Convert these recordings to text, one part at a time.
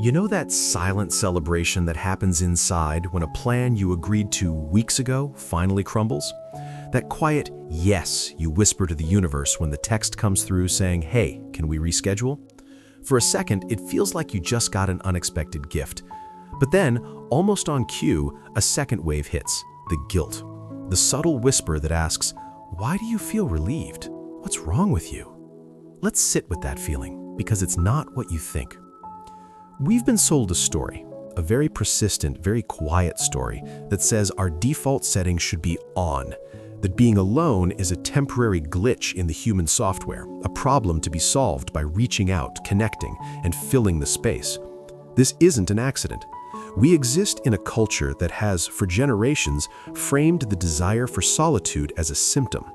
You know that silent celebration that happens inside when a plan you agreed to weeks ago finally crumbles? That quiet yes you whisper to the universe when the text comes through saying, "Hey, can we reschedule?" For a second, it feels like you just got an unexpected gift. But then, almost on cue, a second wave hits, the guilt. The subtle whisper that asks, "Why do you feel relieved? What's wrong with you?" Let's sit with that feeling, because it's not what you think. We've been sold a story, a very persistent, very quiet story that says our default setting should be on, that being alone is a temporary glitch in the human software, a problem to be solved by reaching out, connecting, and filling the space. This isn't an accident. We exist in a culture that has, for generations, framed the desire for solitude as a symptom.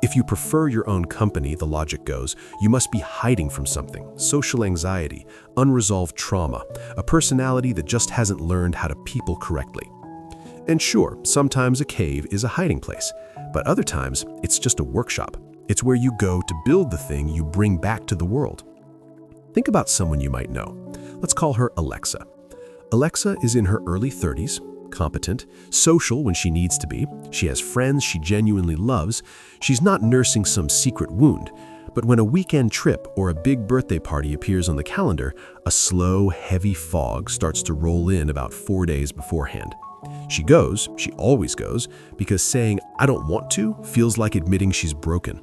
If you prefer your own company, the logic goes, you must be hiding from something: social anxiety, unresolved trauma, a personality that just hasn't learned how to people correctly. And sure, sometimes a cave is a hiding place, but other times it's just a workshop. It's where you go to build the thing you bring back to the world. Think about someone you might know. Let's call her Alexa. Alexa is in her early 30s, competent, social when she needs to be. She has friends she genuinely loves. She's not nursing some secret wound. But when a weekend trip or a big birthday party appears on the calendar, a slow, heavy fog starts to roll in about 4 days beforehand. She always goes, because saying, "I don't want to," feels like admitting she's broken.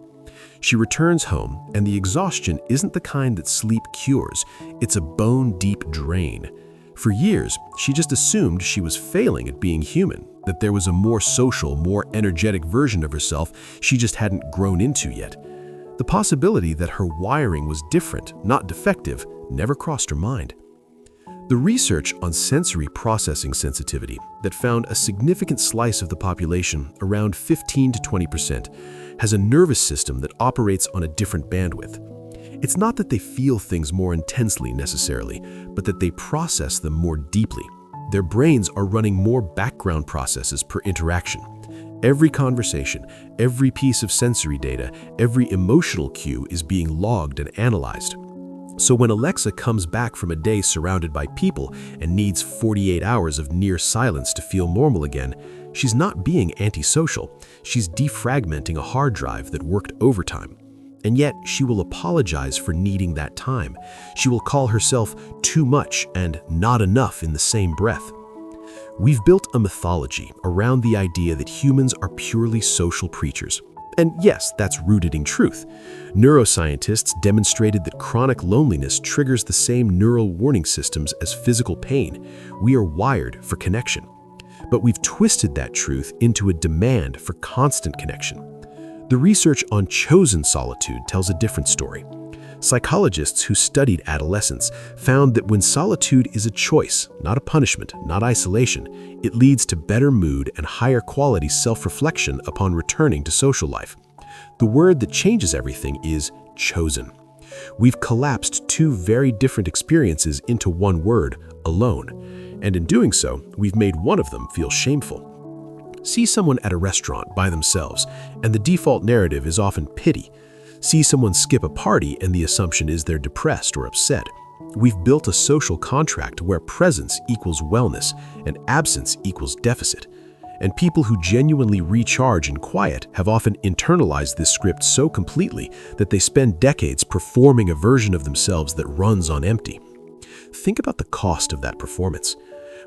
She returns home, and the exhaustion isn't the kind that sleep cures. It's a bone-deep drain. For years, she just assumed she was failing at being human, that there was a more social, more energetic version of herself she just hadn't grown into yet. The possibility that her wiring was different, not defective, never crossed her mind. The research on sensory processing sensitivity that found a significant slice of the population, around 15 to 20%, has a nervous system that operates on a different bandwidth. It's not that they feel things more intensely necessarily, but that they process them more deeply. Their brains are running more background processes per interaction. Every conversation, every piece of sensory data, every emotional cue is being logged and analyzed. So when Alexa comes back from a day surrounded by people and needs 48 hours of near silence to feel normal again, she's not being antisocial. She's defragmenting a hard drive that worked overtime. And yet, she will apologize for needing that time. She will call herself too much and not enough in the same breath. We've built a mythology around the idea that humans are purely social creatures. And yes, that's rooted in truth. Neuroscientists demonstrated that chronic loneliness triggers the same neural warning systems as physical pain. We are wired for connection. But we've twisted that truth into a demand for constant connection. The research on chosen solitude tells a different story. Psychologists who studied adolescents found that when solitude is a choice, not a punishment, not isolation, it leads to better mood and higher quality self-reflection upon returning to social life. The word that changes everything is chosen. We've collapsed two very different experiences into one word, alone. And in doing so, we've made one of them feel shameful. See someone at a restaurant by themselves, and the default narrative is often pity. See someone skip a party, and the assumption is they're depressed or upset. We've built a social contract where presence equals wellness and absence equals deficit. And people who genuinely recharge in quiet have often internalized this script so completely that they spend decades performing a version of themselves that runs on empty. Think about the cost of that performance.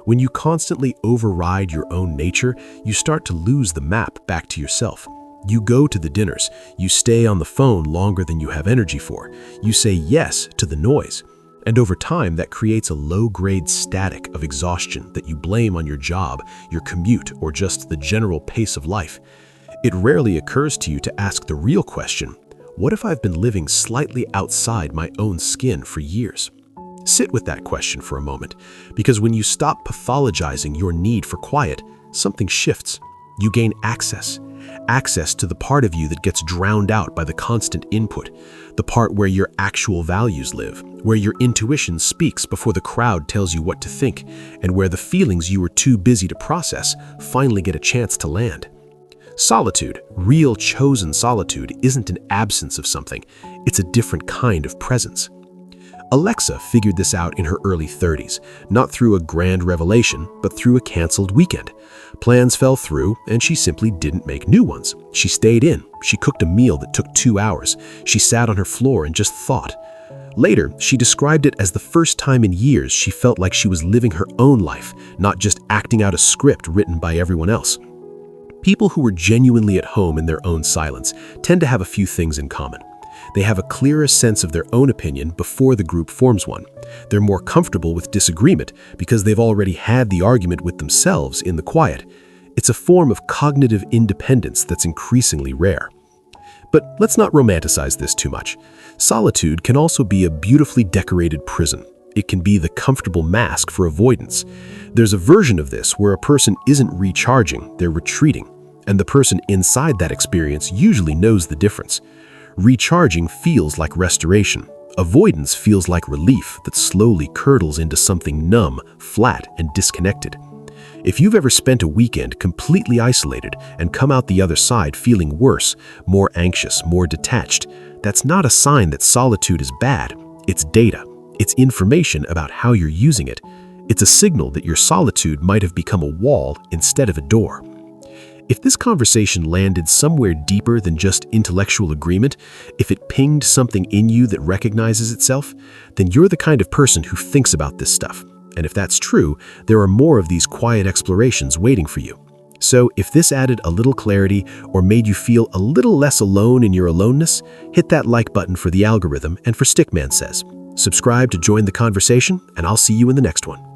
When you constantly override your own nature, you start to lose the map back to yourself. You go to the dinners, you stay on the phone longer than you have energy for, you say yes to the noise. And over time, that creates a low-grade static of exhaustion that you blame on your job, your commute, or just the general pace of life. It rarely occurs to you to ask the real question: what if I've been living slightly outside my own skin for years? Sit with that question for a moment, because when you stop pathologizing your need for quiet, something shifts. You gain access to the part of you that gets drowned out by the constant input, the part where your actual values live, where your intuition speaks before the crowd tells you what to think, and where the feelings you were too busy to process finally get a chance to land. Solitude, real chosen solitude, isn't an absence of something. It's a different kind of presence. Alexa figured this out in her early 30s, not through a grand revelation, but through a canceled weekend. Plans fell through, and she simply didn't make new ones. She stayed in. She cooked a meal that took 2 hours. She sat on her floor and just thought. Later, she described it as the first time in years she felt like she was living her own life, not just acting out a script written by everyone else. People who are genuinely at home in their own silence tend to have a few things in common. They have a clearer sense of their own opinion before the group forms one. They're more comfortable with disagreement because they've already had the argument with themselves in the quiet. It's a form of cognitive independence that's increasingly rare. But let's not romanticize this too much. Solitude can also be a beautifully decorated prison. It can be the comfortable mask for avoidance. There's a version of this where a person isn't recharging, they're retreating, and the person inside that experience usually knows the difference. Recharging feels like restoration. Avoidance feels like relief that slowly curdles into something numb, flat, and disconnected. If you've ever spent a weekend completely isolated and come out the other side feeling worse, more anxious, more detached, that's not a sign that solitude is bad. It's data. It's information about how you're using it. It's a signal that your solitude might have become a wall instead of a door. If this conversation landed somewhere deeper than just intellectual agreement, if it pinged something in you that recognizes itself, then you're the kind of person who thinks about this stuff. And if that's true, there are more of these quiet explorations waiting for you. So if this added a little clarity or made you feel a little less alone in your aloneness, hit that like button for the algorithm and for Stickman Says. Subscribe to join the conversation, and I'll see you in the next one.